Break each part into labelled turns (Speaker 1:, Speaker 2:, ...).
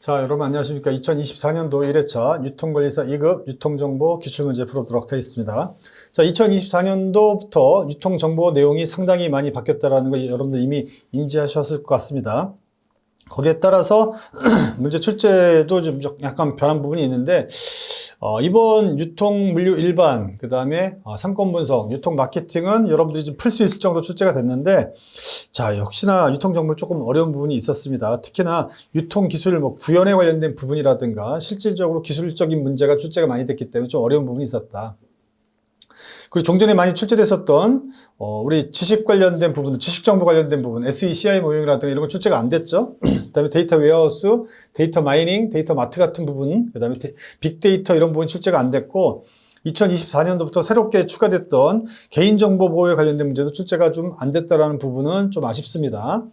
Speaker 1: 자, 여러분 안녕하십니까. 2024년도 1회차 유통관리사 2급 유통정보 기출문제 풀어보도록 하겠습니다. 자, 2024년도부터 유통정보 내용이 상당히 많이 바뀌었다는 거 여러분들 이미 인지하셨을 것 같습니다. 거기에 따라서 문제 출제도 좀 약간 변한 부분이 있는데 이번 유통 물류 일반, 그 다음에 상권 분석, 유통 마케팅은 여러분들이 좀 풀 수 있을 정도 출제가 됐는데, 자, 역시나 유통 정보 조금 어려운 부분이 있었습니다. 특히나 유통 기술 구현에 관련된 부분이라든가 실질적으로 기술적인 문제가 출제가 많이 됐기 때문에 좀 어려운 부분이 있었다. 그리고 종전에 많이 출제됐었던 우리 지식 관련된 부분들, 지식 정보 관련된 부분, SECI 모형이라든가 이런 건 출제가 안 됐죠. 그 다음에 데이터 웨어하우스, 데이터 마이닝, 데이터 마트 같은 부분, 그 다음에 빅데이터 이런 부분이 출제가 안 됐고, 2024년도부터 새롭게 추가됐던 개인정보 보호에 관련된 문제도 출제가 좀 안 됐다라는 부분은 좀 아쉽습니다.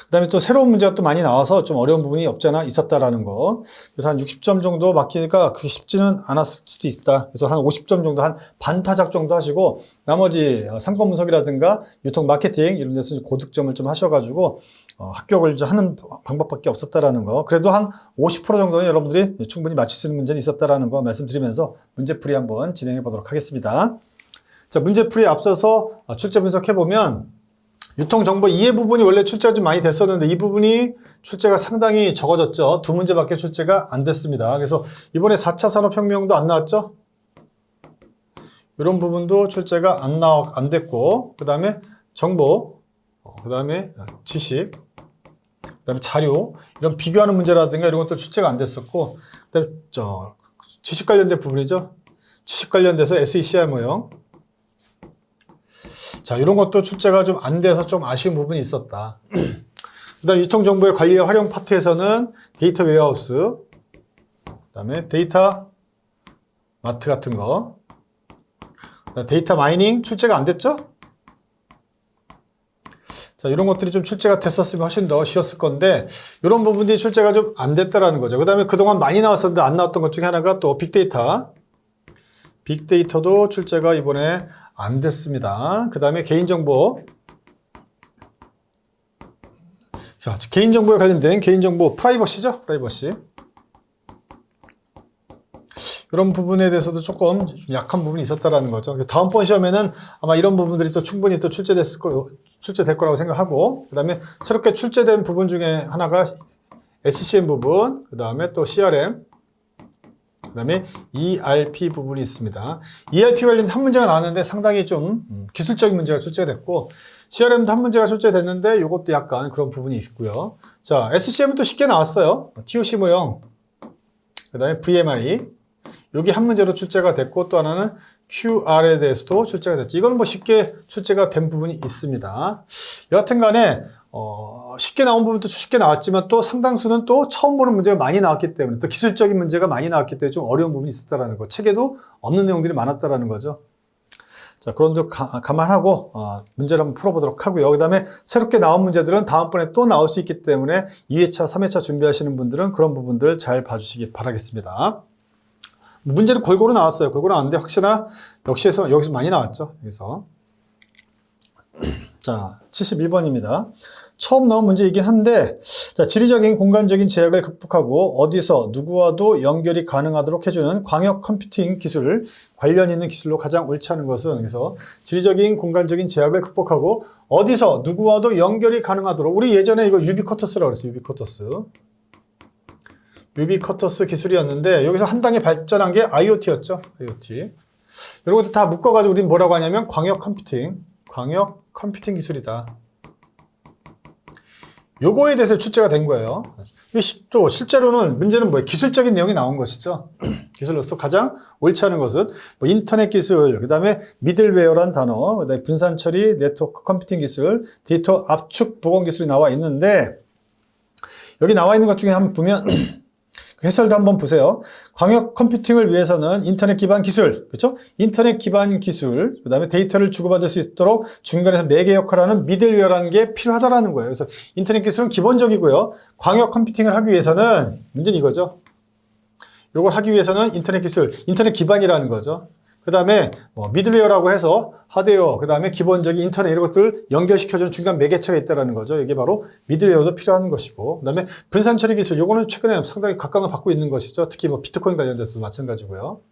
Speaker 1: 그 다음에 또 새로운 문제가 또 많이 나와서 좀 어려운 부분이 없지 않아 있었다라는 거. 그래서 한 60점 정도 맞히니까 그게 쉽지는 않았을 수도 있다. 그래서 한 50점 정도, 한 반타작 정도 하시고, 나머지 상권 분석이라든가 유통 마케팅 이런 데서 고득점을 좀 하셔가지고, 합격을 하는 방법밖에 없었다라는 거. 그래도 한 50% 정도는 여러분들이 충분히 맞출 수 있는 문제는 있었다라는 거 말씀드리면서 문제풀이 한번 진행해 보도록 하겠습니다. 자, 문제풀이에 앞서서 출제 분석해보면, 유통정보 이해 부분이 원래 출제가 좀 많이 됐었는데 이 부분이 출제가 상당히 적어졌죠. 두 문제밖에 출제가 안 됐습니다. 그래서 이번에 4차 산업혁명도 안 나왔죠. 이런 부분도 출제가 안 됐고, 그 다음에 정보, 그 다음에 지식, 그 다음에 자료, 이런 비교하는 문제라든가 이런 것도 출제가 안 됐었고, 그 다음에 지식 관련된 부분이죠. 지식 관련돼서 SECI 모형. 자, 이런 것도 출제가 좀 안 돼서 좀 아쉬운 부분이 있었다. 그 다음에 유통정보의 관리와 활용 파트에서는 데이터 웨어하우스, 그 다음에 데이터 마트 같은 거, 데이터 마이닝 출제가 안 됐죠? 자, 이런 것들이 좀 출제가 됐었으면 훨씬 더 쉬웠을 건데, 이런 부분들이 출제가 좀 안 됐다라는 거죠. 그 다음에 그동안 많이 나왔었는데 안 나왔던 것 중에 하나가 또 빅데이터. 빅데이터도 출제가 이번에 안 됐습니다. 그 다음에 개인정보. 자, 개인정보에 관련된 개인정보 프라이버시죠? 프라이버시. 이런 부분에 대해서도 조금 약한 부분이 있었다라는 거죠. 다음번 시험에는 아마 이런 부분들이 또 충분히 또 출제될 거라고 생각하고, 그 다음에 새롭게 출제된 부분 중에 하나가 SCM 부분, 그 다음에 또 CRM, 그 다음에 ERP 부분이 있습니다. ERP 관련된 한 문제가 나왔는데 상당히 좀 기술적인 문제가 출제가 됐고, CRM도 한 문제가 출제됐는데 이것도 약간 그런 부분이 있고요. 자, SCM은 또 쉽게 나왔어요. TOC 모형, 그 다음에 VMI, 여기 한 문제로 출제가 됐고, 또 하나는 QR에 대해서도 출제가 됐죠. 이거는 뭐 쉽게 출제가 된 부분이 있습니다. 여하튼 간에 쉽게 나온 부분도 쉽게 나왔지만 또 상당수는 또 처음 보는 문제가 많이 나왔기 때문에, 또 기술적인 문제가 많이 나왔기 때문에 좀 어려운 부분이 있었다라는 거, 책에도 없는 내용들이 많았다라는 거죠. 자, 그런 점 감안하고 문제를 한번 풀어보도록 하고요. 그 다음에 새롭게 나온 문제들은 다음번에 또 나올 수 있기 때문에 2회차, 3회차 준비하시는 분들은 그런 부분들 잘 봐주시기 바라겠습니다. 문제는 골고루 나왔어요. 골고루 나왔는데 혹시나 여기서 많이 나왔죠. 여기서. 자, 71번입니다. 처음 나온 문제이긴 한데, 자, 지리적인 공간적인 제약을 극복하고 어디서 누구와도 연결이 가능하도록 해주는 광역 컴퓨팅 기술, 관련 있는 기술로 가장 옳지 않은 것은, 그래서 지리적인 공간적인 제약을 극복하고 어디서 누구와도 연결이 가능하도록, 우리 예전에 이거 유비쿼터스라고 그랬어요. 유비쿼터스 기술이었는데, 여기서 한 단계 발전한 게 IoT였죠. IoT. 이런 것들 다 묶어가지고 우리는 뭐라고 하냐면 광역 컴퓨팅 기술이다. 요거에 대해서 출제가 된 거예요. 또 실제로는 문제는 뭐예요? 기술적인 내용이 나온 것이죠. 기술로서 가장 옳지 않은 것은 뭐 인터넷 기술, 그 다음에 미들웨어란 단어, 그 다음에 분산 처리, 네트워크 컴퓨팅 기술, 데이터 압축 보건 기술이 나와 있는데, 여기 나와 있는 것 중에 한번 보면 해설도 한번 보세요. 광역 컴퓨팅을 위해서는 인터넷 기반 기술, 그렇죠? 인터넷 기반 기술, 그 다음에 데이터를 주고받을 수 있도록 중간에서 매개 역할을 하는 미들웨어라는 게 필요하다라는 거예요. 그래서 인터넷 기술은 기본적이고요. 광역 컴퓨팅을 하기 위해서는 문제는 이거죠. 이걸 하기 위해서는 인터넷 기술, 인터넷 기반이라는 거죠. 그 다음에 뭐 미들웨어라고 해서 하드웨어, 그 다음에 기본적인 인터넷 이런 것들 연결시켜주는 중간 매개체가 있다는 거죠. 이게 바로 미들웨어도 필요한 것이고, 그 다음에 분산 처리 기술, 요거는 최근에 상당히 각광을 받고 있는 것이죠. 특히 뭐 비트코인 관련돼서도 마찬가지고요.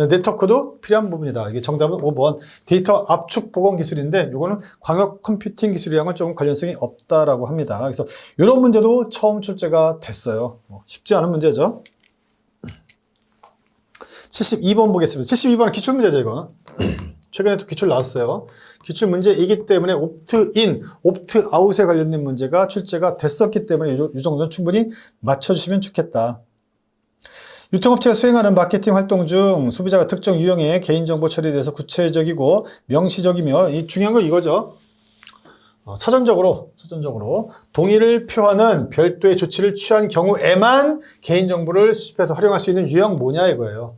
Speaker 1: 네트워크도 필요한 부분이다. 이게 정답은 5번 데이터 압축 보건 기술인데 요거는 광역 컴퓨팅 기술이랑은 조금 관련성이 없다라고 합니다. 그래서 이런 문제도 처음 출제가 됐어요. 쉽지 않은 문제죠. 72번 보겠습니다. 72번은 기출문제죠, 이거는. 최근에 또 기출 나왔어요. 기출문제이기 때문에 옵트인, 옵트아웃에 관련된 문제가 출제가 됐었기 때문에 이 정도는 충분히 맞춰주시면 좋겠다. 유통업체가 수행하는 마케팅 활동 중 소비자가 특정 유형의 개인정보 처리에 대해서 구체적이고 명시적이며, 이 중요한 건 이거죠. 사전적으로 동의를 표하는 별도의 조치를 취한 경우에만 개인정보를 수집해서 활용할 수 있는 유형 뭐냐 이거예요.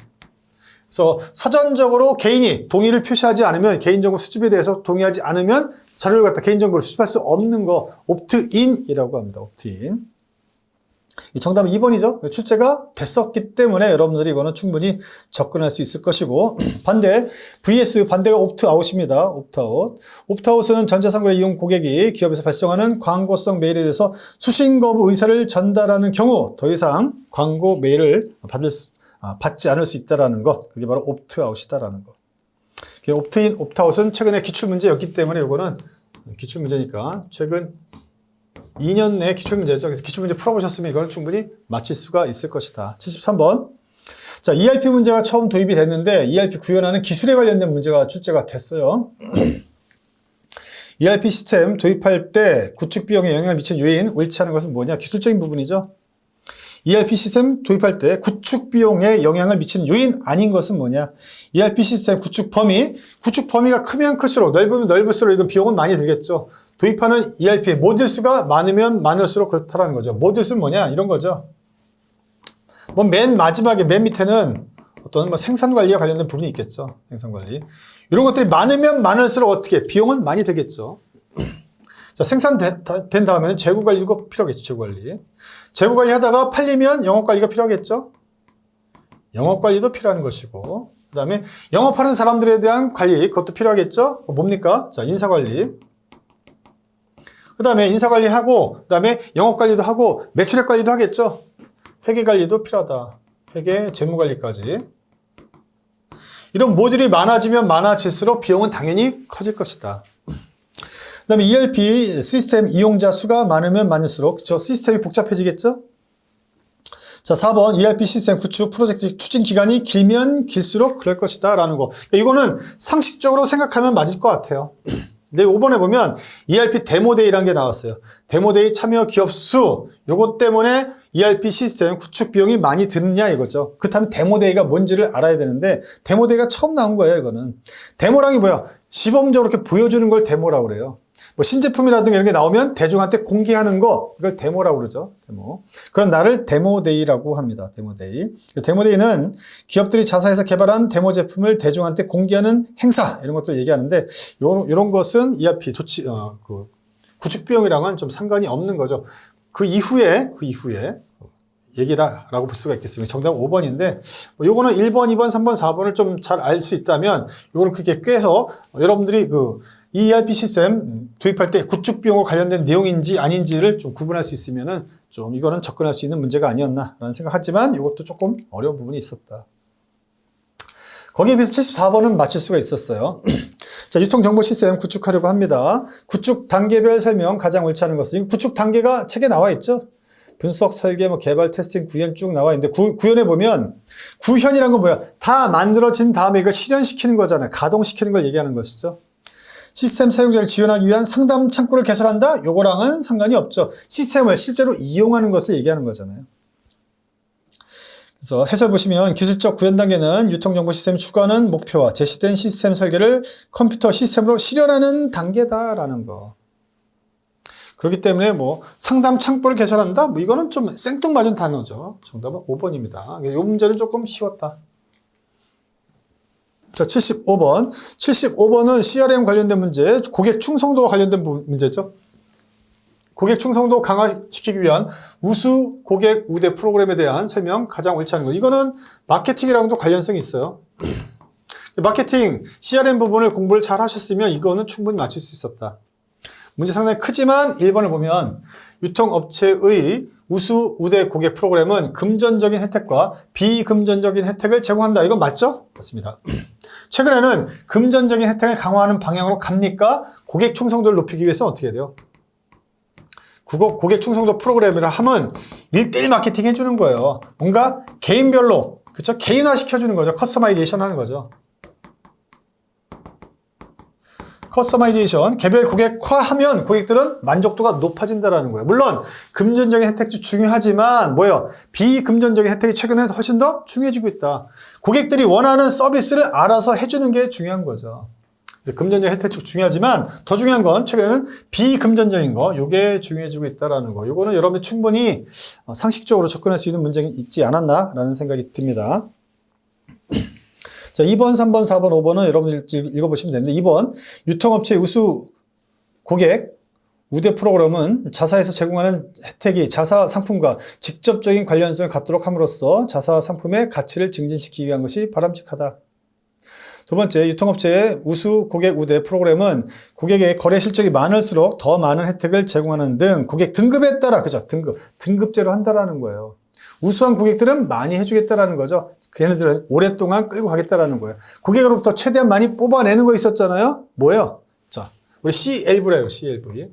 Speaker 1: 그래서 사전적으로 개인이 동의를 표시하지 않으면, 개인정보 수집에 대해서 동의하지 않으면 자료를 갖다 개인정보를 수집할 수 없는 거, 옵트인이라고 합니다. 옵트인. 정답은 2번이죠. 출제가 됐었기 때문에 여러분들이 이거는 충분히 접근할 수 있을 것이고, 반대가 옵트아웃입니다. 옵트아웃. 옵트아웃은 전자상거래 이용 고객이 기업에서 발송하는 광고성 메일에 대해서 수신 거부 의사를 전달하는 경우 더 이상 광고 메일을 받지 않을 수 있다는 것. 그게 바로 옵트아웃이다라는 것. 옵트인, 옵트아웃은 최근에 기출문제였기 때문에 이거는 기출문제니까 최근 2년 내 기출문제죠. 그래서 기출문제 풀어보셨으면 이걸 충분히 맞힐 수가 있을 것이다. 73번. 자, ERP 문제가 처음 도입이 됐는데 ERP 구현하는 기술에 관련된 문제가 출제가 됐어요. ERP 시스템 도입할 때 구축 비용에 영향을 미친 요인, 옳지 않은 것은 뭐냐? 기술적인 부분이죠. ERP 시스템 도입할 때 구축 비용에 영향을 미치는 요인 아닌 것은 뭐냐? ERP 시스템 구축 범위가 크면 클수록, 넓으면 넓을수록 이건 비용은 많이 들겠죠. 도입하는 ERP의 모듈 수가 많으면 많을수록 그렇다라는 거죠. 모듈 수는 뭐냐? 이런 거죠. 뭐 맨 마지막에 맨 밑에는 어떤 뭐 생산 관리와 관련된 부분이 있겠죠. 생산 관리. 이런 것들이 많으면 많을수록 어떻게 비용은 많이 들겠죠. 자, 생산된 다음에는 재고 관리가 필요하겠죠. 재고 관리. 재고 관리 하다가 팔리면 영업 관리가 필요하겠죠. 영업 관리도 필요한 것이고, 그 다음에 영업하는 사람들에 대한 관리, 그것도 필요하겠죠. 뭡니까? 자, 인사 관리. 그 다음에 인사 관리하고, 그 다음에 영업 관리도 하고, 매출액 관리도 하겠죠. 회계 관리도 필요하다. 회계, 재무 관리까지. 이런 모듈이 많아지면 많아질수록 비용은 당연히 커질 것이다. 그 다음에 ERP 시스템 이용자 수가 많으면 많을수록, 그쵸? 시스템이 복잡해지겠죠? 자, 4번 ERP 시스템 구축 프로젝트 추진 기간이 길면 길수록 그럴 것이다 라는 거. 이거는 상식적으로 생각하면 맞을 것 같아요. 근데 5번에 보면 ERP 데모데이라는 게 나왔어요. 데모데이 참여 기업 수, 요것 때문에 ERP 시스템 구축 비용이 많이 드느냐 이거죠. 그렇다면 데모데이가 뭔지를 알아야 되는데, 데모데이가 처음 나온 거예요. 이거는 데모랑이 뭐야? 시범적으로 이렇게 보여주는 걸 데모라고 그래요. 뭐 신제품이라든가 이런 게 나오면 대중한테 공개하는 거, 이걸 데모라고 그러죠. 데모. 그런 날을 데모데이라고 합니다. 데모데이. 데모데이는 기업들이 자사해서 개발한 데모 제품을 대중한테 공개하는 행사, 이런 것도 얘기하는데, 요런 것은 ERP 구축 비용이랑은 좀 상관이 없는 거죠. 그 이후에 얘기다라고 볼 수가 있겠습니다. 정답은 5번인데, 요거는 1번, 2번, 3번, 4번을 좀 잘 알 수 있다면, 요거는 그렇게 꿰서 여러분들이 이 ERP 시스템 도입할 때 구축 비용과 관련된 내용인지 아닌지를 좀 구분할 수 있으면은 좀 이거는 접근할 수 있는 문제가 아니었나라는 생각하지만 이것도 조금 어려운 부분이 있었다. 거기에 비해서 74번은 맞출 수가 있었어요. 자, 유통정보 시스템 구축하려고 합니다. 구축 단계별 설명 가장 옳지 않은 것은, 구축 단계가 책에 나와 있죠. 분석, 설계, 개발, 테스팅, 구현 쭉 나와 있는데, 구현에 보면 구현이란 건 뭐야? 다 만들어진 다음에 이걸 실현시키는 거잖아요. 가동시키는 걸 얘기하는 것이죠. 시스템 사용자를 지원하기 위한 상담 창구를 개설한다? 요거랑은 상관이 없죠. 시스템을 실제로 이용하는 것을 얘기하는 거잖아요. 그래서 해설 보시면 기술적 구현 단계는 유통정보 시스템이 추구하는 목표와 제시된 시스템 설계를 컴퓨터 시스템으로 실현하는 단계다라는 거. 그렇기 때문에 상담 창구를 개설한다? 이거는 좀 생뚱맞은 단어죠. 정답은 5번입니다. 이 문제는 조금 쉬웠다. 자, 75번. 75번은 CRM 관련된 문제, 고객 충성도와 관련된 문제죠. 고객 충성도 강화시키기 위한 우수 고객 우대 프로그램에 대한 설명, 가장 옳지 않은 거. 이거는 마케팅이랑도 관련성이 있어요. 마케팅, CRM 부분을 공부를 잘 하셨으면 이거는 충분히 맞출 수 있었다. 문제 상당히 크지만 1번을 보면 유통업체의 우수 우대 고객 프로그램은 금전적인 혜택과 비금전적인 혜택을 제공한다. 이건 맞죠? 맞습니다. 최근에는 금전적인 혜택을 강화하는 방향으로 갑니까? 고객 충성도를 높이기 위해서 어떻게 해야 돼요? 고객 충성도 프로그램이라 하면 1대1 마케팅 해주는 거예요. 뭔가 개인별로, 그쵸? 개인화 시켜주는 거죠. 커스터마이제이션 하는 거죠. 커스터마이제이션, 개별 고객화하면 고객들은 만족도가 높아진다는 거예요. 물론 금전적인 혜택도 중요하지만 뭐예요? 비금전적인 혜택이 최근에 훨씬 더 중요해지고 있다. 고객들이 원하는 서비스를 알아서 해주는 게 중요한 거죠. 그래서 금전적인 혜택도 중요하지만 더 중요한 건 최근에는 비금전적인 거, 이게 중요해지고 있다는 거. 이거는 여러분이 충분히 상식적으로 접근할 수 있는 문제가 있지 않았나라는 생각이 듭니다. 자, 2번, 3번, 4번, 5번은 여러분들 읽어보시면 되는데 2번, 유통업체 우수 고객 우대 프로그램은 자사에서 제공하는 혜택이 자사 상품과 직접적인 관련성을 갖도록 함으로써 자사 상품의 가치를 증진시키기 위한 것이 바람직하다. 두 번째, 유통업체의 우수 고객 우대 프로그램은 고객의 거래 실적이 많을수록 더 많은 혜택을 제공하는 등 고객 등급에 따라, 그죠? 등급제로 한다라는 거예요. 우수한 고객들은 많이 해주겠다라는 거죠. 걔네들은 오랫동안 끌고 가겠다라는 거예요. 고객으로부터 최대한 많이 뽑아내는 거 있었잖아요. 뭐예요? 자, 우리 CLV라 해요. CLV.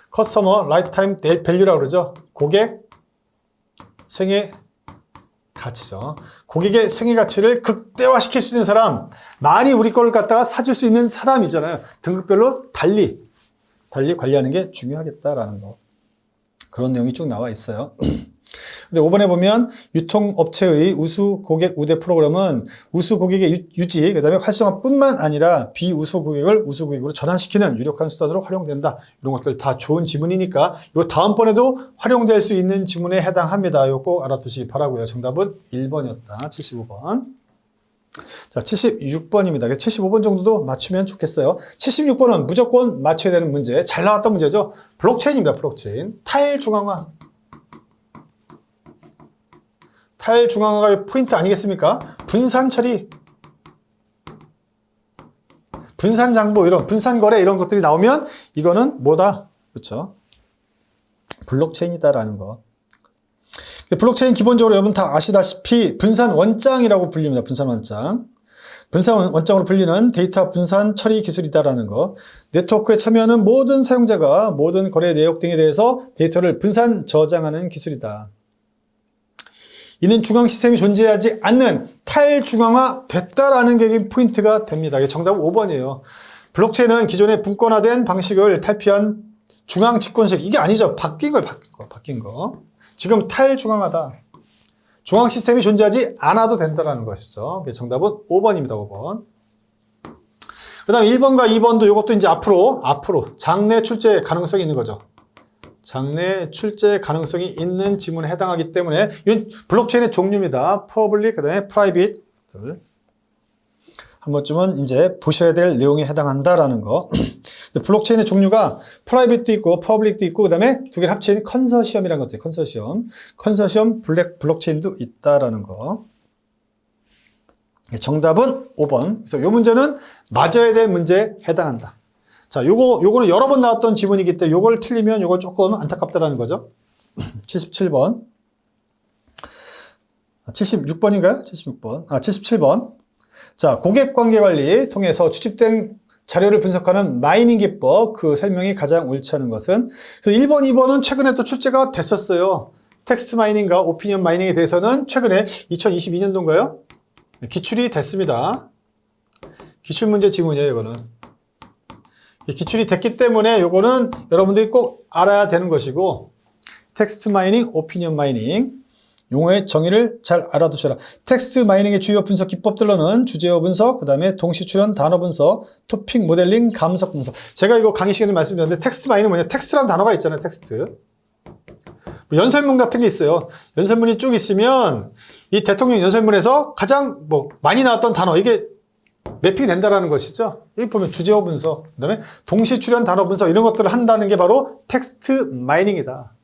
Speaker 1: 커스터머 라이프타임 밸류라고 그러죠. 고객 생애 가치죠. 고객의 생애 가치를 극대화시킬 수 있는 사람, 많이 우리 거를 갖다가 사줄 수 있는 사람이잖아요. 등급별로 달리 관리하는 게 중요하겠다라는 거. 그런 내용이 쭉 나와 있어요. 근데 5번에 보면 유통업체의 우수 고객 우대 프로그램은 우수 고객의 유지, 그 다음에 활성화뿐만 아니라 비우수 고객을 우수 고객으로 전환시키는 유력한 수단으로 활용된다. 이런 것들 다 좋은 지문이니까 이 다음번에도 활용될 수 있는 지문에 해당합니다. 이거 꼭 알아두시기 바라고요. 정답은 1번이었다. 75번. 자, 76번입니다. 75번 정도도 맞추면 좋겠어요. 76번은 무조건 맞춰야 되는 문제. 잘 나왔던 문제죠. 블록체인입니다. 블록체인. 탈중앙화. 탈중앙화가 포인트 아니겠습니까? 분산 처리, 분산 장부, 이런 분산 거래 이런 것들이 나오면 이거는 뭐다? 그렇죠? 블록체인이다라는 거. 블록체인 기본적으로 여러분 다 아시다시피 분산 원장이라고 불립니다. 분산 원장. 분산 원장으로 불리는 데이터 분산 처리 기술이다라는 거. 네트워크에 참여하는 모든 사용자가 모든 거래 내역 등에 대해서 데이터를 분산 저장하는 기술이다. 이는 중앙 시스템이 존재하지 않는 탈중앙화 됐다라는 게 포인트가 됩니다. 이게 정답은 5번이에요. 블록체인은 기존의 분권화된 방식을 탈피한 중앙 집권식, 이게 아니죠. 바뀐 거. 지금 탈중앙화다. 중앙 시스템이 존재하지 않아도 된다라는 것이죠. 정답은 5번입니다. 5번. 그 다음 1번과 2번도 이것도 이제 앞으로 장래 출제 가능성이 있는 거죠. 장래 출제 가능성이 있는 지문에 해당하기 때문에 이건 블록체인의 종류입니다. 퍼블릭, 그 다음에 프라이빗. 한 번쯤은 이제 보셔야 될 내용에 해당한다라는 거. 블록체인의 종류가 프라이빗도 있고 퍼블릭도 있고 그 다음에 두 개를 합친 컨소시엄이라는 것도 있어요. 컨소시엄 블록체인도 있다라는 거. 정답은 5번. 그래서 이 문제는 맞아야 될 문제에 해당한다. 자, 요거는 여러 번 나왔던 지문이기 때문에 요걸 틀리면 요거 조금 안타깝다라는 거죠. 77번. 76번인가요? 76번. 77번. 자, 고객관계 관리 통해서 추집된 자료를 분석하는 마이닝 기법, 그 설명이 가장 옳지 않은 것은. 그래서 1번, 2번은 최근에 또 출제가 됐었어요. 텍스트 마이닝과 오피니언 마이닝에 대해서는 최근에 2022년도인가요? 기출이 됐습니다. 기출문제 지문이에요, 이거는. 기출이 됐기 때문에 요거는 여러분들이 꼭 알아야 되는 것이고, 텍스트 마이닝, 오피니언 마이닝 용어의 정의를 잘 알아두셔라. 텍스트 마이닝의 주요 분석 기법들로는 주제어 분석, 그 다음에 동시 출현 단어 분석, 토픽 모델링, 감석 분석. 제가 이거 강의 시간에 말씀드렸는데 텍스트 마이닝은 뭐냐? 텍스트라는 단어가 있잖아요. 텍스트. 연설문 같은 게 있어요. 연설문이 쭉 있으면 이 대통령 연설문에서 가장 많이 나왔던 단어, 이게 매핑이 된다라는 것이죠. 여기 보면 주제어 분석, 그 다음에 동시 출현 단어 분석 이런 것들을 한다는 게 바로 텍스트 마이닝이다.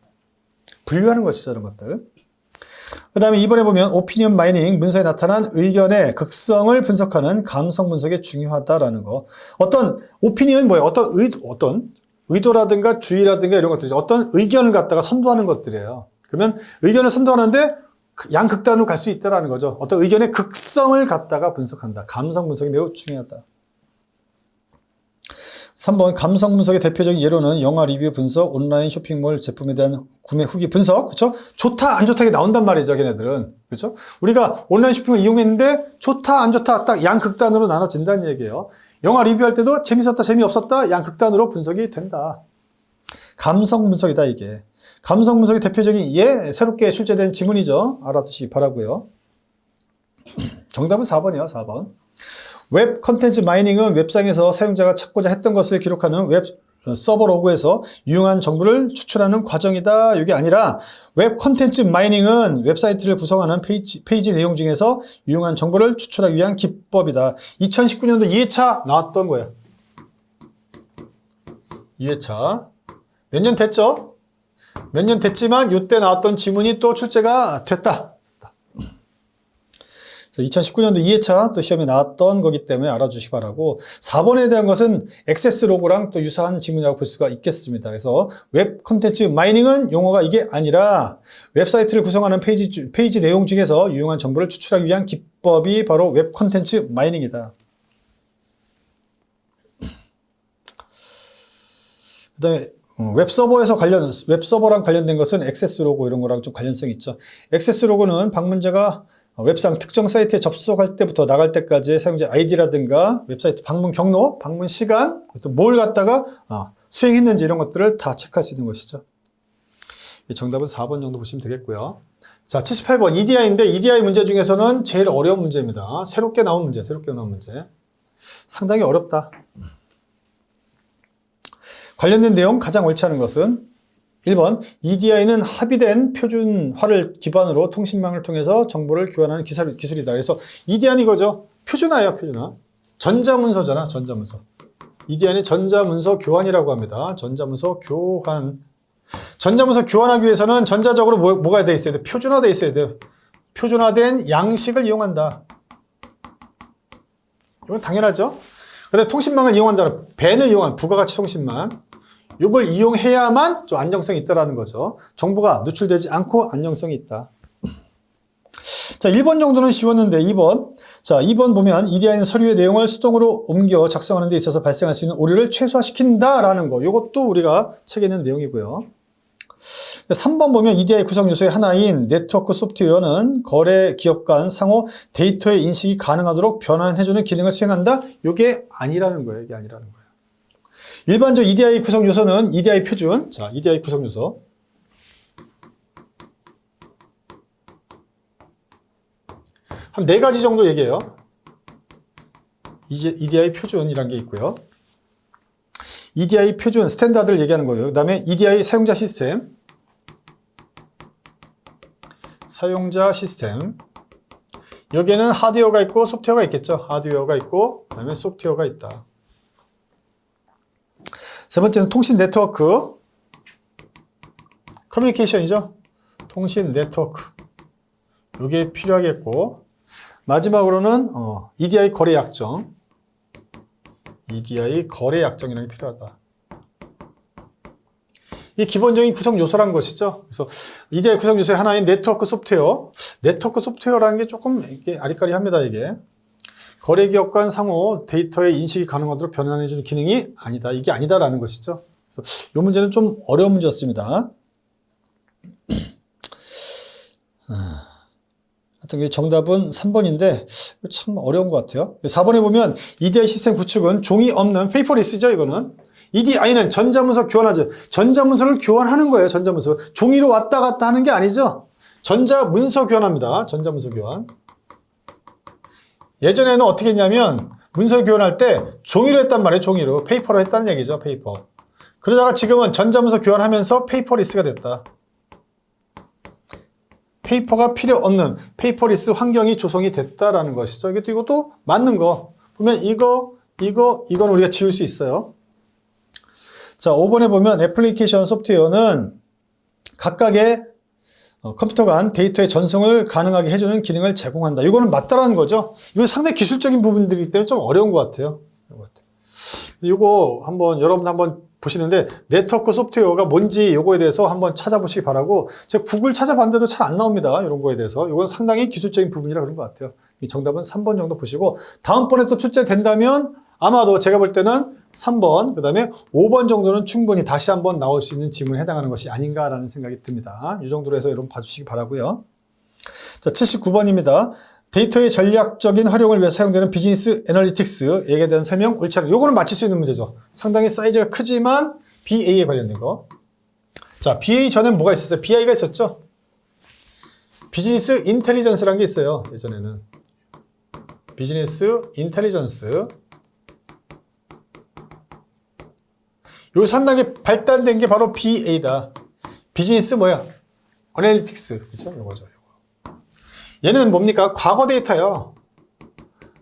Speaker 1: 분류하는 것이죠. 이런 것들. 그 다음에 2번에 보면 오피니언 마이닝, 문서에 나타난 의견의 극성을 분석하는 감성 분석이 중요하다라는 거. 어떤 오피니언 뭐예요? 어떤 의도라든가 주의라든가 이런 것들이죠. 어떤 의견을 갖다가 선도하는 것들이에요. 그러면 의견을 선도하는데 양극단으로 갈 수 있다라는 거죠. 어떤 의견의 극성을 갖다가 분석한다. 감성 분석이 매우 중요하다. 3번 감성 분석의 대표적인 예로는 영화 리뷰 분석, 온라인 쇼핑몰 제품에 대한 구매 후기 분석. 그렇죠? 좋다 안 좋다게 나온단 말이죠, 걔네들은. 그렇죠? 우리가 온라인 쇼핑을 이용했는데 좋다 안 좋다 딱 양극단으로 나눠진다는 얘기예요. 영화 리뷰할 때도 재밌었다 재미없었다 양극단으로 분석이 된다. 감성 분석이다 이게. 감성 분석의 대표적인 새롭게 출제된 지문이죠. 알아두시기 바라고요. 정답은 4번이요. 4번. 웹 컨텐츠 마이닝은 웹상에서 사용자가 찾고자 했던 것을 기록하는 웹 서버 로그에서 유용한 정보를 추출하는 과정이다. 이게 아니라 웹 컨텐츠 마이닝은 웹사이트를 구성하는 페이지 내용 중에서 유용한 정보를 추출하기 위한 기법이다. 2019년도 2회차 나왔던 거예요. 2회차. 몇 년 됐죠? 몇 년 됐지만 이때 나왔던 지문이 또 출제가 됐다. 2019년도 2회차 또 시험에 나왔던 거기 때문에 알아주시기 바라고 4번에 대한 것은 액세스 로그랑 또 유사한 지문이라고 볼 수가 있겠습니다. 그래서 웹 콘텐츠 마이닝은 용어가 이게 아니라 웹사이트를 구성하는 페이지 내용 중에서 유용한 정보를 추출하기 위한 기법이 바로 웹 콘텐츠 마이닝이다. 그 다음에 웹서버랑 관련된 것은 액세스 로그 이런 거랑 좀 관련성이 있죠. 액세스 로그는 방문자가 웹상 특정 사이트에 접속할 때부터 나갈 때까지 사용자 아이디라든가 웹사이트 방문 경로, 방문 시간, 또 뭘 갖다가 수행했는지 이런 것들을 다 체크할 수 있는 것이죠. 정답은 4번 정도 보시면 되겠고요. 자, 78번 EDI인데 EDI 문제 중에서는 제일 어려운 문제입니다. 새롭게 나온 문제. 상당히 어렵다. 관련된 내용 가장 옳지 않은 것은 1번 EDI는 합의된 표준화를 기반으로 통신망을 통해서 정보를 교환하는 기술이다. 그래서 EDI는 이거죠. 표준화예요. 표준화. 전자문서잖아. 전자문서. EDI는 전자문서 교환이라고 합니다. 전자문서 교환. 전자문서 교환하기 위해서는 전자적으로 뭐가 돼 있어야 돼? 표준화돼 있어야 돼요. 표준화된 양식을 이용한다. 이건 당연하죠. 그래서 통신망을 이용한다는 밴을 이용한 부가가치 통신망. 이걸 이용해야만 좀 안정성이 있다라는 거죠. 정보가 누출되지 않고 안정성이 있다. 자, 1번 정도는 쉬웠는데 2번. 자, 2번 보면 EDI는 서류의 내용을 수동으로 옮겨 작성하는 데 있어서 발생할 수 있는 오류를 최소화시킨다라는 거. 이것도 우리가 책에 있는 내용이고요. 3번 보면 EDI 구성 요소의 하나인 네트워크 소프트웨어는 거래 기업 간 상호 데이터의 인식이 가능하도록 변환해주는 기능을 수행한다. 이게 아니라는 거예요. 이게 아니라는 거예요. 일반적 EDI 구성 요소는 EDI 표준. 자, EDI 구성 요소. 한 4가지 정도 얘기해요. EDI 표준이라는 게 있고요. EDI 표준, 스탠다드를 얘기하는 거예요. 그 다음에 EDI 사용자 시스템. 여기에는 하드웨어가 있고 소프트웨어가 있겠죠. 하드웨어가 있고 그 다음에 소프트웨어가 있다. 세 번째는 통신 네트워크. 커뮤니케이션이죠. 통신 네트워크. 이게 필요하겠고 마지막으로는 EDI 거래 약정. EDI 거래 약정이라는 게 필요하다. 이 기본적인 구성 요소란 것이죠. 그래서 EDI 구성 요소의 하나인 네트워크 소프트웨어. 네트워크 소프트웨어라는 게 조금 이게 아리까리합니다. 이게 거래 기업 간 상호 데이터의 인식이 가능하도록 변환해주는 기능이 아니다. 이게 아니다라는 것이죠. 그래서 이 문제는 좀 어려운 문제였습니다. 하여튼 정답은 3번인데 참 어려운 것 같아요. 4번에 보면 EDI 시스템 구축은 종이 없는 페이퍼리스죠. 이거는 EDI는 전자문서 교환하죠. 전자문서를 교환하는 거예요. 전자문서. 종이로 왔다 갔다 하는 게 아니죠. 전자문서 교환합니다. 전자문서 교환. 예전에는 어떻게 했냐면 문서 교환할 때 종이로 했단 말이에요. 종이로. 페이퍼로 했다는 얘기죠. 페이퍼. 그러다가 지금은 전자문서 교환하면서 페이퍼리스가 됐다. 페이퍼가 필요 없는 페이퍼리스 환경이 조성이 됐다라는 것이죠. 이것도 맞는 거. 보면 이건 우리가 지울 수 있어요. 자, 5번에 보면 애플리케이션 소프트웨어는 각각의 컴퓨터 간 데이터의 전송을 가능하게 해주는 기능을 제공한다. 이거는 맞다라는 거죠. 이건 상당히 기술적인 부분들이기 때문에 좀 어려운 것 같아요. 이거 여러분 한번 보시는데 네트워크 소프트웨어가 뭔지 요거에 대해서 한번 찾아보시기 바라고, 제가 구글 찾아봤는데도 잘 안 나옵니다. 이런 거에 대해서. 이건 상당히 기술적인 부분이라 그런 것 같아요. 이 정답은 3번 정도 보시고, 다음번에 또 출제된다면 아마도 제가 볼 때는 3번, 그 다음에 5번 정도는 충분히 다시 한번 나올 수 있는 지문에 해당하는 것이 아닌가라는 생각이 듭니다. 이 정도로 해서 여러분 봐주시기 바라고요. 자, 79번입니다. 데이터의 전략적인 활용을 위해 사용되는 비즈니스 애널리틱스에 대한 설명, 옳지 않은. 요거는 맞힐 수 있는 문제죠. 상당히 사이즈가 크지만 BA에 관련된 거. 자, BA 전엔 뭐가 있었어요? BI가 있었죠? 비즈니스 인텔리전스라는 게 있어요. 예전에는. 비즈니스 인텔리전스. 요 상당히 발달된 게 바로 BA다. 비즈니스 애널리틱스. 그렇죠? 요거죠. 얘는 뭡니까? 과거 데이터요.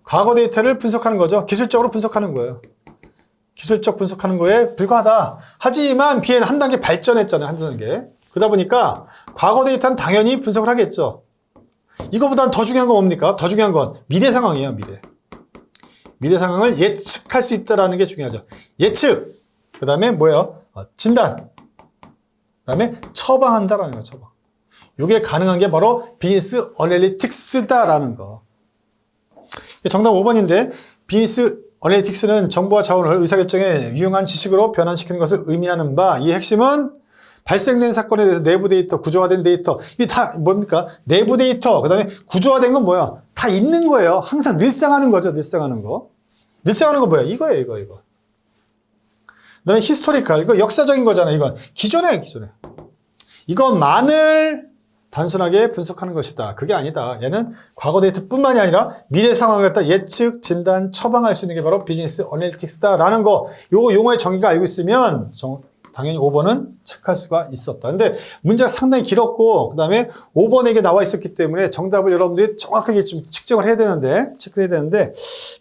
Speaker 1: 과거 데이터를 분석하는 거죠. 기술적으로 분석하는 거예요. 기술적 분석하는 거에 불과하다. 하지만 BA는 한 단계 발전했잖아요. 한 단계. 그러다 보니까 과거 데이터는 당연히 분석을 하겠죠. 이거보다는 더 중요한 건 뭡니까? 더 중요한 건 미래 상황이에요. 미래. 미래 상황을 예측할 수 있다는 게 중요하죠. 예측. 그 다음에 진단. 그 다음에 처방한다라는 거예요. 처방. 이게 가능한 게 바로 비즈니스 애널리틱스다라는 거. 정답 5번인데, 비즈니스 애널리틱스는 정보와 자원을 의사결정에 유용한 지식으로 변환시키는 것을 의미하는 바, 이 핵심은 발생된 사건에 대해서 내부 데이터, 구조화된 데이터, 이게 다 뭡니까? 내부 데이터, 그 다음에 구조화된 건 뭐야? 다 있는 거예요. 항상 늘상하는 거죠. 늘상하는 거. 늘상하는 거 뭐야? 이거예요. 이거. 그 다음에 히스토리컬, 이거 역사적인 거잖아요. 이건 기존에. 이것만을 단순하게 분석하는 것이다. 그게 아니다. 얘는 과거 데이터뿐만이 아니라 미래 상황을 갖다 예측, 진단, 처방할 수 있는 게 바로 비즈니스 애널리틱스다라는 거. 요거 용어의 정의가 알고 있으면 당연히 5번은 체크할 수가 있었다. 근데 문제가 상당히 길었고, 그 다음에 5번에 나와 있었기 때문에 정답을 여러분들이 정확하게 좀 체크를 해야 되는데,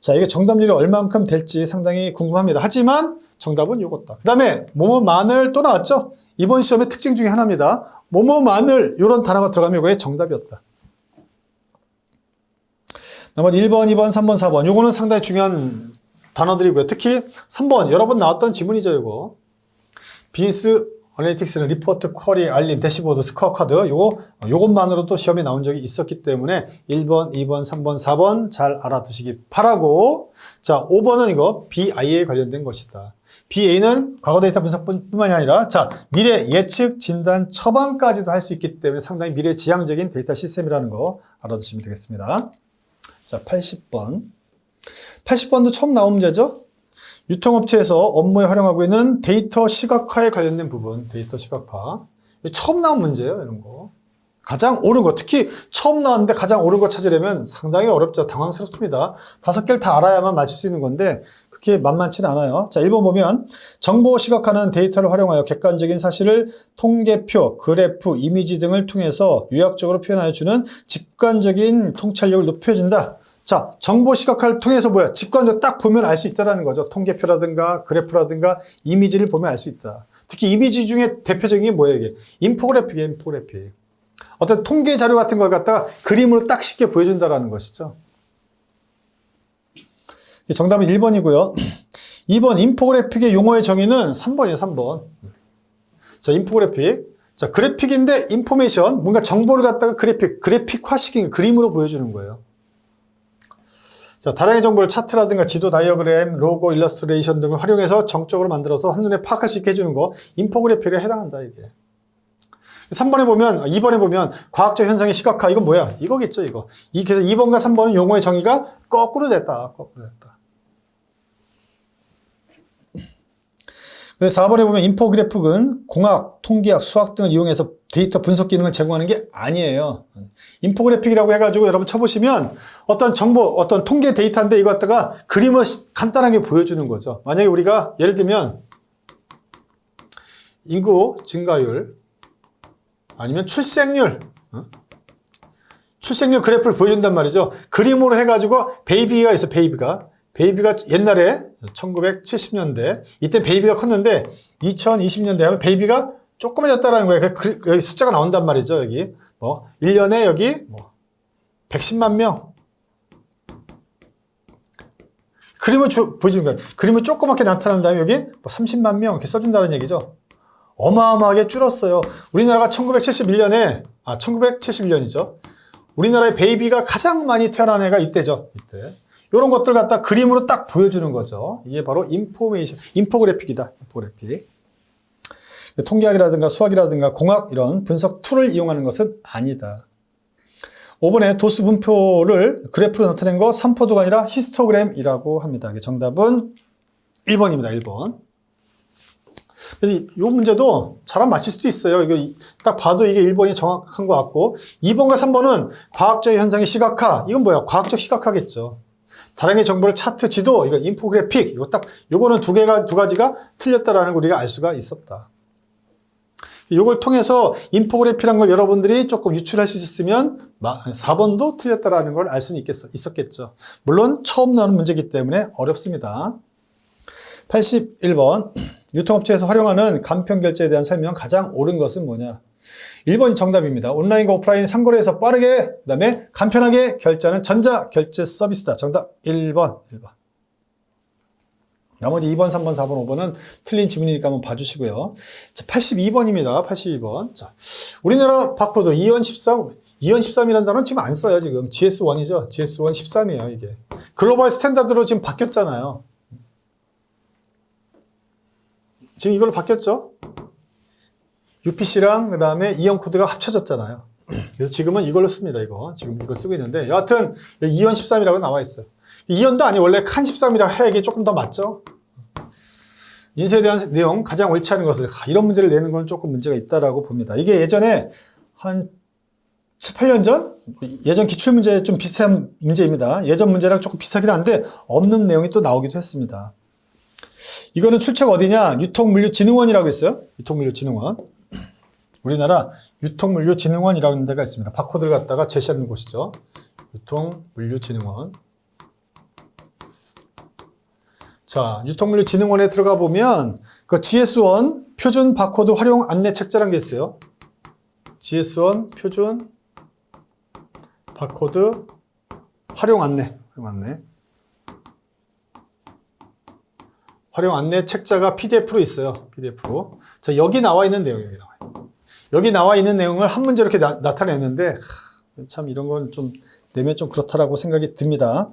Speaker 1: 자, 이게 정답률이 얼만큼 될지 상당히 궁금합니다. 하지만 정답은 요거다. 그 다음에 뭐뭐만을 또 나왔죠? 이번 시험의 특징 중에 하나입니다. 뭐뭐만을 이런 단어가 들어가면 이거의 정답이었다. 나머지 1번, 2번, 3번, 4번. 요거는 상당히 중요한 단어들이고요. 특히 3번 여러 번 나왔던 지문이죠. 이거. 비즈니스 애널리틱스는 리포트, 쿼리, 알림, 대시보드, 스코어 카드 요것만으로도 시험에 나온 적이 있었기 때문에 1번, 2번, 3번, 4번 잘 알아두시기 바라고. 자, 5번은 이거 BI에 관련된 것이다. BA는 과거 데이터 분석뿐만이 아니라 미래 예측, 진단, 처방까지도 할 수 있기 때문에 상당히 미래지향적인 데이터 시스템이라는 거 알아두시면 되겠습니다. 자, 80번. 80번도 처음 나온 문제죠? 유통업체에서 업무에 활용하고 있는 데이터 시각화에 관련된 부분, 데이터 시각화. 처음 나온 문제예요, 이런 거. 가장 옳은 거, 특히 처음 나왔는데 가장 옳은 거 찾으려면 상당히 어렵죠. 당황스럽습니다. 5개를 다 알아야만 맞출 수 있는 건데 그렇게 만만치는 않아요. 자, 1번 보면 정보 시각화는 데이터를 활용하여 객관적인 사실을 통계표, 그래프, 이미지 등을 통해서 요약적으로 표현하여 주는 직관적인 통찰력을 높여준다. 자, 정보 시각화를 통해서 직관적으로 딱 보면 알 수 있다는 거죠. 통계표라든가 그래프라든가 이미지를 보면 알 수 있다. 특히 이미지 중에 대표적인 게 뭐예요, 이게? 인포그래픽이에요, 인포그래픽. 어떤 통계 자료 같은 걸 갖다가 그림으로 딱 쉽게 보여준다는 것이죠. 정답은 1번이고요. 2번 인포그래픽의 용어의 정의는 3번이에요, 3번. 자, 인포그래픽. 자, 그래픽인데 인포메이션, 뭔가 정보를 갖다가 그래픽화시킨 그림으로 보여주는 거예요. 자, 다량의 정보를 차트라든가 지도, 다이어그램, 로고, 일러스트레이션 등을 활용해서 정적으로 만들어서 한눈에 파악할 수 있게 해주는 거, 인포그래픽에 해당한다, 이게. 2번에 보면 과학적 현상의 시각화, 이건 뭐야? 이거겠죠, 이거. 그래서 2번과 3번은 용어의 정의가 거꾸로 됐다. 그래서 4번에 보면 인포그래픽은 공학, 통계학, 수학 등을 이용해서 데이터 분석 기능을 제공하는 게 아니에요. 인포그래픽이라고 해가지고 여러분 쳐보시면 어떤 정보, 어떤 통계 데이터인데 이거 갖다가 그림을 간단하게 보여주는 거죠. 만약에 우리가 예를 들면 인구 증가율 아니면 출생률 그래프를 보여준단 말이죠. 그림으로 해가지고 베이비가 있어, 베이비가 옛날에 1970년대 이때 베이비가 컸는데 2020년대 하면 베이비가 조그매졌다라는 거예요. 여기 숫자가 나온단 말이죠. 여기 뭐 1년에 여기 뭐 110만 명. 그림을 보여주는 거예요. 그림을 조그맣게 나타난 다음에 여기 뭐 30만 명 이렇게 써준다는 얘기죠. 어마어마하게 줄었어요. 우리나라가 1971년이죠. 우리나라의 베이비가 가장 많이 태어난 해가 이때죠. 이때. 이런 것들 갖다 그림으로 딱 보여주는 거죠. 이게 바로 인포그래픽이다. 인포그래픽. 통계학이라든가 수학이라든가 공학 이런 분석 툴을 이용하는 것은 아니다. 5번에 도수 분포를 그래프로 나타낸 거 산포도가 아니라 히스토그램이라고 합니다. 정답은 1번입니다. 1번. 그래서 이 문제도 잘안 맞힐 수도 있어요. 이거 딱 봐도 이게 1번이 정확한 것 같고 2번과 3번은 과학적 현상의 시각화. 이건 뭐야? 과학적 시각화겠죠. 다량의 정보를 차트, 지도, 이거 인포그래픽. 이거 딱 요거는 두 가지가 틀렸다라는 걸 우리가 알 수가 있었다. 이걸 통해서 인포그래피라는 걸 여러분들이 조금 유출할 수 있었으면 4번도 틀렸다라는 걸 알 수는 있었겠죠. 물론 처음 나오는 문제이기 때문에 어렵습니다. 81번 유통업체에서 활용하는 간편결제에 대한 설명 가장 옳은 것은 뭐냐? 1번이 정답입니다. 온라인과 오프라인 상거래에서 빠르게 그 다음에 간편하게 결제하는 전자결제 서비스다. 정답 1번. 나머지 2번, 3번, 4번, 5번은 틀린 지문이니까 한번 봐주시고요. 자, 82번입니다. 82번. 자, 우리나라 바코드 2연13이라는 단어는 지금 안 써요. 지금 GS1이죠. GS1 13이에요. 이게 글로벌 스탠다드로 지금 바뀌었잖아요. 지금 이걸로 바뀌었죠. UPC랑 그 다음에 2연 코드가 합쳐졌잖아요. 그래서 지금은 이걸로 씁니다. 지금 이걸 쓰고 있는데 여하튼 2연 13이라고 나와 있어요. 2연도 아니 원래 칸 13이라고 해야 이게 조금 더 맞죠? 인쇄에 대한 내용 가장 옳지 않은 것을 이런 문제를 내는 건 조금 문제가 있다라고 봅니다. 이게 예전에 한 7, 8년 전 예전 기출문제 좀 비슷한 문제입니다. 예전 문제랑 조금 비슷하긴 한데 없는 내용이 또 나오기도 했습니다. 이거는 출처가 어디냐? 유통물류진흥원이라고 있어요. 유통물류진흥원. 우리나라 유통물류진흥원이라는 데가 있습니다. 바코드를 갖다가 제시하는 곳이죠. 유통물류진흥원. 자, 유통물류진흥원에 들어가 보면 그 GS1 표준 바코드 활용 안내 책자라는 게 있어요. GS1 표준 바코드 활용 안내. 활용 안내 책자가 PDF로 있어요. PDF로. 자, 여기 나와 있는 내용입니다. 여기 나와 있는 내용을 한 문제로 이렇게 나타냈는데 참 이런 건 좀 내면 좀 그렇다라고 생각이 듭니다.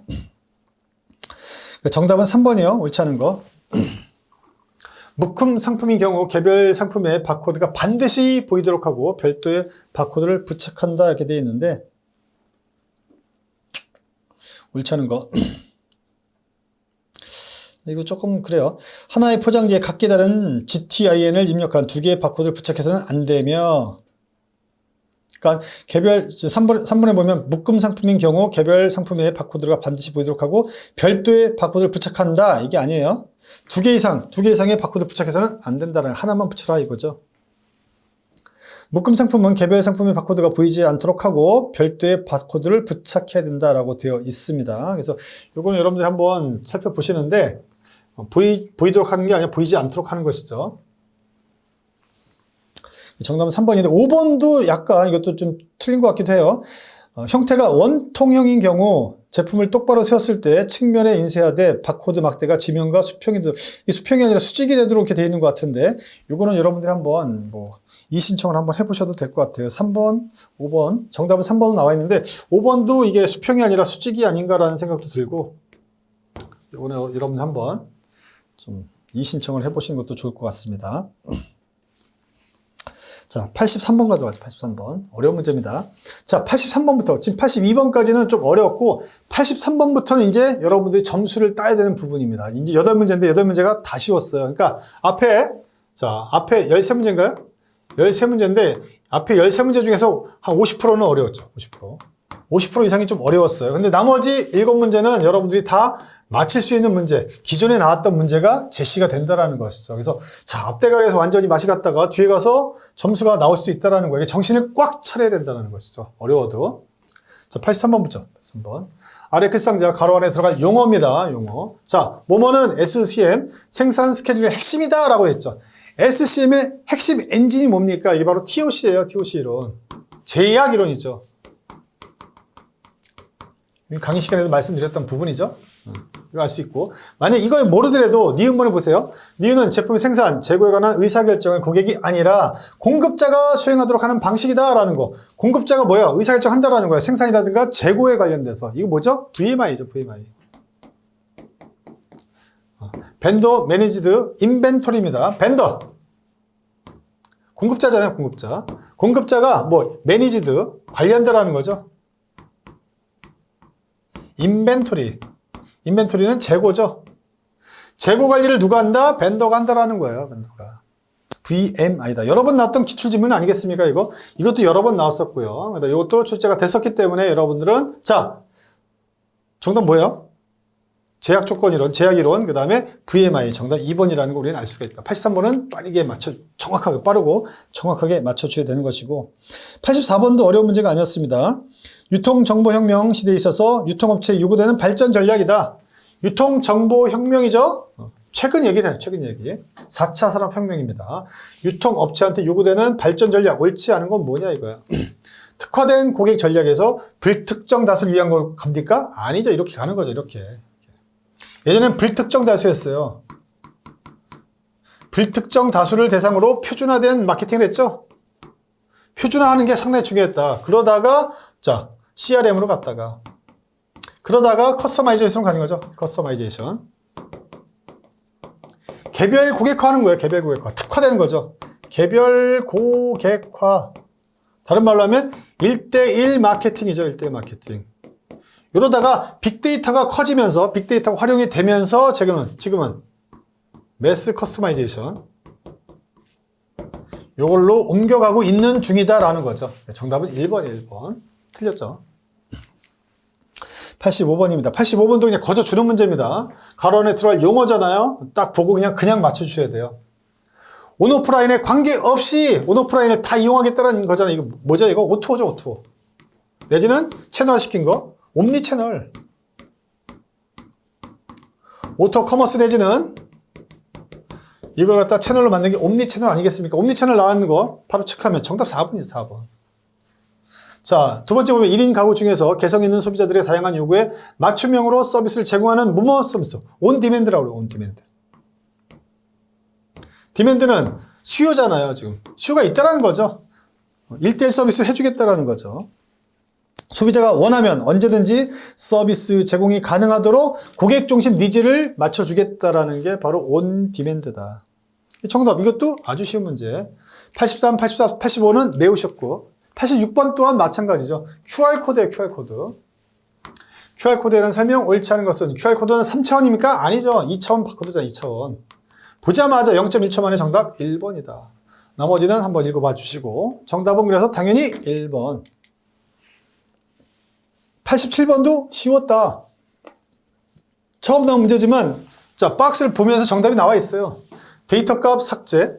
Speaker 1: 정답은 3번이요. 옳지 않은 거. 묶음 상품인 경우 개별 상품의 바코드가 반드시 보이도록 하고 별도의 바코드를 부착한다 이렇게 되어 있는데 옳지 않은 거. 이거 조금 그래요. 하나의 포장지에 각기 다른 GTIN을 입력한 두 개의 바코드를 부착해서는 안 되며 그러니까 개별 3번에 보면 묶음 상품인 경우 개별 상품의 바코드가 반드시 보이도록 하고 별도의 바코드를 부착한다. 이게 아니에요. 두 개 이상의 바코드 부착해서는 안 된다는 하나만 붙여라 이거죠. 묶음 상품은 개별 상품의 바코드가 보이지 않도록 하고 별도의 바코드를 부착해야 된다라고 되어 있습니다. 그래서 이거는 여러분들이 한번 살펴보시는데 보이도록 하는 게 아니라 보이지 않도록 하는 것이죠. 정답은 3번인데 5번도 약간 이것도 좀 틀린 것 같기도 해요. 형태가 원통형인 경우 제품을 똑바로 세웠을 때 측면에 인쇄하되 바코드 막대가 지면과 수평이 아니라 수직이 되도록 이렇게 되어 있는 것 같은데 이거는 여러분들이 한번 이신청을 한번 해보셔도 될 것 같아요. 3번, 5번 정답은 3번은 나와 있는데 5번도 이게 수평이 아니라 수직이 아닌가라는 생각도 들고 이거는 여러분들 한번 좀 이신청을 해보시는 것도 좋을 것 같습니다. 자, 83번 가져가죠. 83번. 어려운 문제입니다. 자, 83번부터, 지금 82번까지는 좀 어려웠고, 83번부터는 이제 여러분들이 점수를 따야 되는 부분입니다. 이제 8문제인데 8문제가 다 쉬웠어요. 그러니까 앞에 13문제인가요? 13문제인데, 앞에 13문제 중에서 한 50%는 어려웠죠. 50% 이상이 좀 어려웠어요. 근데 나머지 7문제는 여러분들이 다 맞힐 수 있는 문제, 기존에 나왔던 문제가 제시가 된다라는 것이죠. 그래서 자, 앞대가리에서 완전히 맛이 갔다가 뒤에 가서 점수가 나올 수 있다라는 거예요. 정신을 꽉 차려야 된다는 것이죠. 어려워도. 자, 83번 붙죠. 83번. 아래 글상자 가로 안에 들어갈 용어입니다. 용어. 자, 뭐뭐는 SCM 생산 스케줄의 핵심이다라고 했죠. SCM의 핵심 엔진이 뭡니까? 이게 바로 TOC예요. TOC 이론. 제약 이론이죠. 강의 시간에도 말씀드렸던 부분이죠. 이거 알 수 있고, 만약 이걸 모르더라도 니은번을 보세요. 니은은 제품 생산, 재고에 관한 의사결정을 고객이 아니라 공급자가 수행하도록 하는 방식이다 라는 거. 공급자가 뭐야? 의사결정 한다라는 거야. 생산이라든가 재고에 관련돼서. 이거 뭐죠? VMI죠, VMI. 벤더 매니지드 인벤토리입니다. 벤더. 공급자잖아요, 공급자. 공급자가 뭐 매니지드 관리한다라는 거죠. 인벤토리. 인벤토리는 재고죠. 재고 관리를 누가 한다? 벤더가 한다라는 거예요. 벤더가. VMI다. 여러 번 나왔던 기출지문 아니겠습니까? 이것도 여러 번 나왔었고요. 이것도 출제가 됐었기 때문에 여러분들은 자, 정답 뭐예요? 제약 조건 이론, 제약 이론, 그 다음에 VMI 정답 2번이라는 걸 우리는 알 수가 있다. 83번은 빠르게 정확하게 빠르고 정확하게 맞춰줘야 되는 것이고, 84번도 어려운 문제가 아니었습니다. 유통정보혁명 시대에 있어서 유통업체에 요구되는 발전 전략이다. 유통정보혁명이죠? 최근 얘기네요, 최근 얘기. 4차 산업혁명입니다. 유통업체한테 요구되는 발전 전략, 옳지 않은 건 뭐냐 이거야. 특화된 고객 전략에서 불특정 다수를 위한 걸 갑니까? 아니죠. 이렇게 가는 거죠, 이렇게. 예전엔 불특정 다수였어요. 불특정 다수를 대상으로 표준화된 마케팅을 했죠? 표준화하는 게 상당히 중요했다. 그러다가, 자, CRM으로 갔다가, 그러다가 커스터마이제이션으로 가는 거죠. 커스터마이제이션. 개별 고객화하는 거예요. 개별 고객화. 특화되는 거죠. 개별 고객화. 다른 말로 하면 1대1 마케팅이죠. 1대1 마케팅. 이러다가 빅데이터가 커지면서, 빅데이터가 활용이 되면서 지금은 매스 커스터마이제이션. 이걸로 옮겨가고 있는 중이다라는 거죠. 정답은 1번, 1번. 틀렸죠. 85번입니다. 85번도 그냥 거저 주는 문제입니다. 가로 안에 들어갈 용어잖아요. 딱 보고 그냥 맞춰주셔야 돼요. 온오프라인에 관계없이 온오프라인을 다 이용하겠다는 거잖아요. 이거 뭐죠? 이거 O2O죠, O2O. 내지는 채널화 시킨 거. 옴니 채널. 오토 커머스 내지는 이걸 갖다 채널로 만든 게 옴니 채널 아니겠습니까? 옴니 채널 나왔는 거 바로 체크하면 정답 4번이죠, 4번. 자, 두 번째 보면 1인 가구 중에서 개성 있는 소비자들의 다양한 요구에 맞춤형으로 서비스를 제공하는 뭐뭐 서비스. 온 디맨드라고 그래요, 온 디맨드. 디맨드는 수요잖아요, 지금. 수요가 있다라는 거죠. 1대1 서비스를 해주겠다라는 거죠. 소비자가 원하면 언제든지 서비스 제공이 가능하도록 고객 중심 니즈를 맞춰주겠다라는 게 바로 온 디맨드다. 정답, 이것도 아주 쉬운 문제. 83, 84, 85는 매우 쉽고 86번 또한 마찬가지죠. QR코드예요, QR코드. QR코드에 대한 설명 옳지 않은 것은 QR코드는 3차원입니까? 아니죠. 2차원 바코드잖아, 2차원. 보자마자 0.1초 만에 정답 1번이다. 나머지는 한번 읽어봐 주시고 정답은 그래서 당연히 1번. 87번도 쉬웠다. 처음 나온 문제지만 자, 박스를 보면서 정답이 나와 있어요. 데이터값 삭제,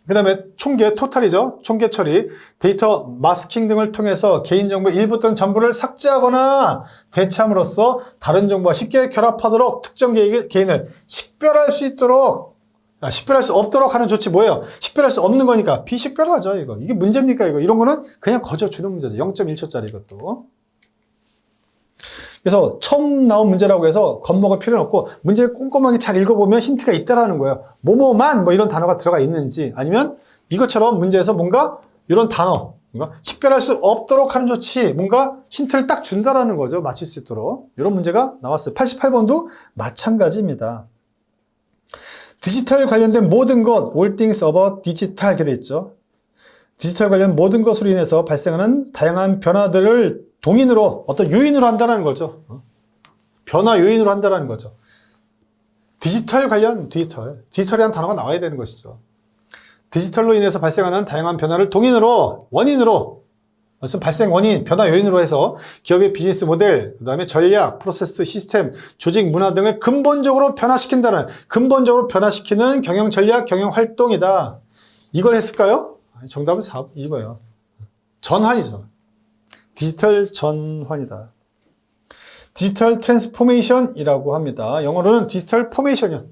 Speaker 1: 그 다음에 총계, 토탈이죠. 총계 처리, 데이터 마스킹 등을 통해서 개인정보 일부 또는 전부를 삭제하거나 대체함으로써 다른 정보와 쉽게 결합하도록 특정 개인을 식별할 수 있도록, 식별할 수 없도록 하는 조치 뭐예요? 식별할 수 없는 거니까 비식별하죠, 이거. 이게 문제입니까, 이거? 이런 거는 그냥 거저 주는 문제죠. 0.1초짜리 이것도. 그래서 처음 나온 문제라고 해서 겁먹을 필요는 없고 문제를 꼼꼼하게 잘 읽어보면 힌트가 있다라는 거예요. 뭐뭐만 뭐 이런 단어가 들어가 있는지 아니면 이것처럼 문제에서 뭔가 이런 단어 뭔가 식별할 수 없도록 하는 조치 뭔가 힌트를 딱 준다라는 거죠. 맞출 수 있도록. 이런 문제가 나왔어요. 88번도 마찬가지입니다. 디지털 관련된 모든 것 all things about digital 이렇게 돼 있죠. 디지털 관련 모든 것으로 인해서 발생하는 다양한 변화들을 동인으로 어떤 요인으로 한다는 거죠. 변화 요인으로 한다는 거죠. 디지털 관련 디지털이라는 단어가 나와야 되는 것이죠. 디지털로 인해서 발생하는 다양한 변화를 동인으로 원인으로 무슨 발생 원인, 변화 요인으로 해서 기업의 비즈니스 모델, 그 다음에 전략, 프로세스, 시스템, 조직 문화 등을 근본적으로 변화시키는 경영 전략, 경영 활동이다. 이걸 했을까요? 정답은 4번 이거예요. 전환이죠. 디지털 전환이다. 디지털 트랜스포메이션이라고 합니다. 영어로는 디지털 포메이션이요.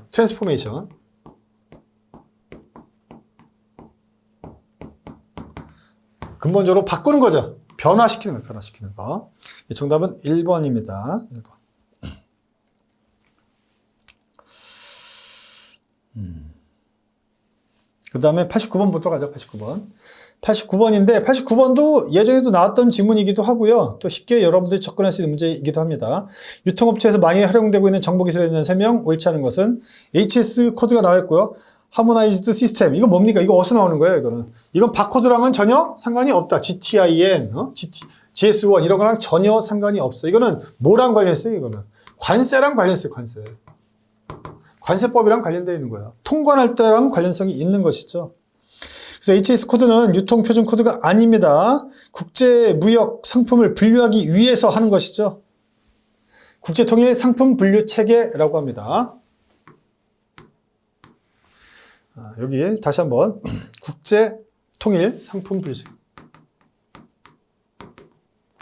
Speaker 1: 트랜스포메이션. 근본적으로 바꾸는 거죠. 변화시키는 거예요. 변화시키는 거. 정답은 1번입니다. 1번. 그 다음에 89번부터 가죠. 89번. 89번인데 89번도 예전에도 나왔던 지문이기도 하고요. 또 쉽게 여러분들이 접근할 수 있는 문제이기도 합니다. 유통업체에서 많이 활용되고 있는 정보기술에 대한 설명, 옳지 않은 것은 HS 코드가 나와 있고요. 하모나이즈드 시스템. 이거 뭡니까? 이거 어디서 나오는 거예요? 이건 바코드랑은 전혀 상관이 없다. GTIN, GS1 이런 거랑 전혀 상관이 없어. 이거는 뭐랑 관련있어요? 이거는 관세랑 관련있어요. 관세. 관세법이랑 관련되어 있는 거야. 통관할 때랑 관련성이 있는 것이죠. 그래서 HS 코드는 유통 표준 코드가 아닙니다. 국제 무역 상품을 분류하기 위해서 하는 것이죠. 국제통일 상품 분류 체계라고 합니다. 여기 다시 한번 국제 통일 상품 분류 체계.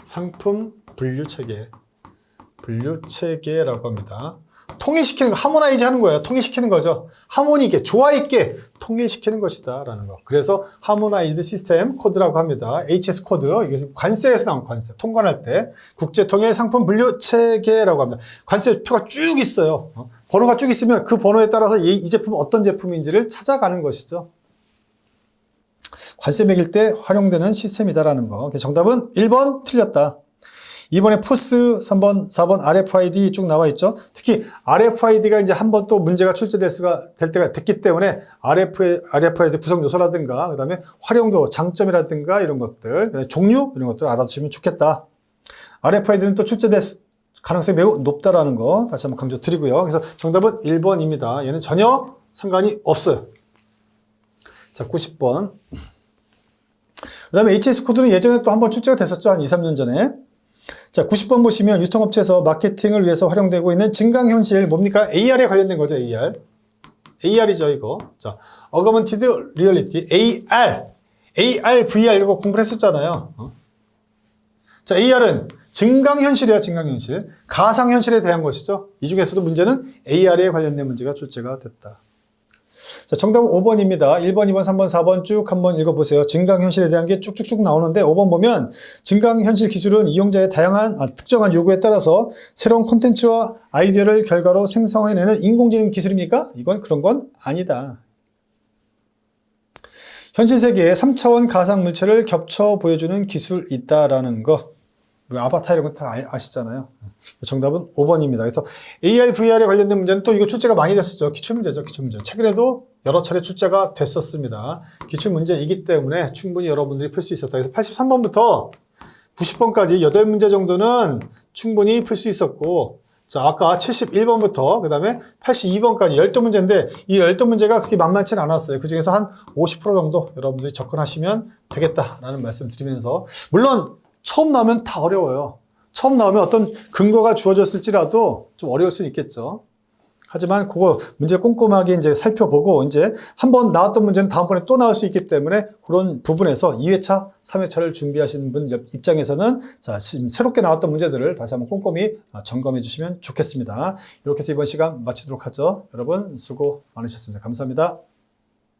Speaker 1: 상품 분류 체계. 분류 체계라고 합니다. 통일시키는 거, 하모나이즈 하는 거예요. 통일시키는 거죠. 하모니 있게, 조화 있게 통일시키는 것이다. 라는 거. 그래서 하모나이즈드 시스템 코드라고 합니다. HS 코드. 이게 관세에서 나온 관세. 통관할 때. 국제통일 상품 분류 체계라고 합니다. 관세표가 쭉 있어요. 번호가 쭉 있으면 그 번호에 따라서 이 제품은 어떤 제품인지를 찾아가는 것이죠. 관세 매길 때 활용되는 시스템이다라는 거. 정답은 1번 틀렸다. 2번에 포스, 3번, 4번 RFID 쭉 나와 있죠. 특히 RFID가 이제 한번 또 문제가 출제될 때가 됐기 때문에 RFID 구성 요소라든가, 그 다음에 활용도, 장점이라든가 이런 것들, 종류 이런 것들 알아두시면 좋겠다. RFID는 또 출제될 가능성이 매우 높다라는 거 다시 한번 강조 드리고요. 그래서 정답은 1번입니다. 얘는 전혀 상관이 없어요. 자, 90번. 그 다음에 HS 코드는 예전에 또 한번 출제가 됐었죠. 한 2, 3년 전에. 자, 90번 보시면 유통업체에서 마케팅을 위해서 활용되고 있는 증강현실 뭡니까? AR에 관련된 거죠, AR. AR이죠, 이거. 자, Augmented Reality, AR, VR 이거 공부를 했었잖아요. 자, AR은 증강현실이에요, 증강현실. 가상현실에 대한 것이죠. 이 중에서도 문제는 AR에 관련된 문제가 출제가 됐다. 자, 정답은 5번입니다. 1번, 2번, 3번, 4번 쭉 한번 읽어보세요. 증강현실에 대한 게 쭉쭉쭉 나오는데 5번 보면 증강현실 기술은 이용자의 다양한 특정한 요구에 따라서 새로운 콘텐츠와 아이디어를 결과로 생성해내는 인공지능 기술입니까? 이건 그런 건 아니다. 현실 세계에 3차원 가상 물체를 겹쳐 보여주는 기술이 있다라는 거. 아바타 이런 거 다 아시잖아요. 정답은 5번입니다. 그래서 AR, VR에 관련된 문제는 또 이거 출제가 많이 됐었죠. 기출문제죠, 기출문제. 최근에도 여러 차례 출제가 됐었습니다. 기출문제이기 때문에 충분히 여러분들이 풀 수 있었다. 그래서 83번부터 90번까지 8문제 정도는 충분히 풀 수 있었고, 자, 아까 71번부터 그 다음에 82번까지 12문제인데 이 12문제가 그렇게 만만치는 않았어요. 그 중에서 한 50% 정도 여러분들이 접근하시면 되겠다라는 말씀 드리면서, 물론 처음 나오면 다 어려워요. 처음 나오면 어떤 근거가 주어졌을지라도 좀 어려울 수는 있겠죠. 하지만 그거 문제 꼼꼼하게 이제 살펴보고 이제 한번 나왔던 문제는 다음번에 또 나올 수 있기 때문에 그런 부분에서 2회차, 3회차를 준비하시는 분 입장에서는 자, 지금 새롭게 나왔던 문제들을 다시 한번 꼼꼼히 점검해 주시면 좋겠습니다. 이렇게 해서 이번 시간 마치도록 하죠. 여러분 수고 많으셨습니다. 감사합니다.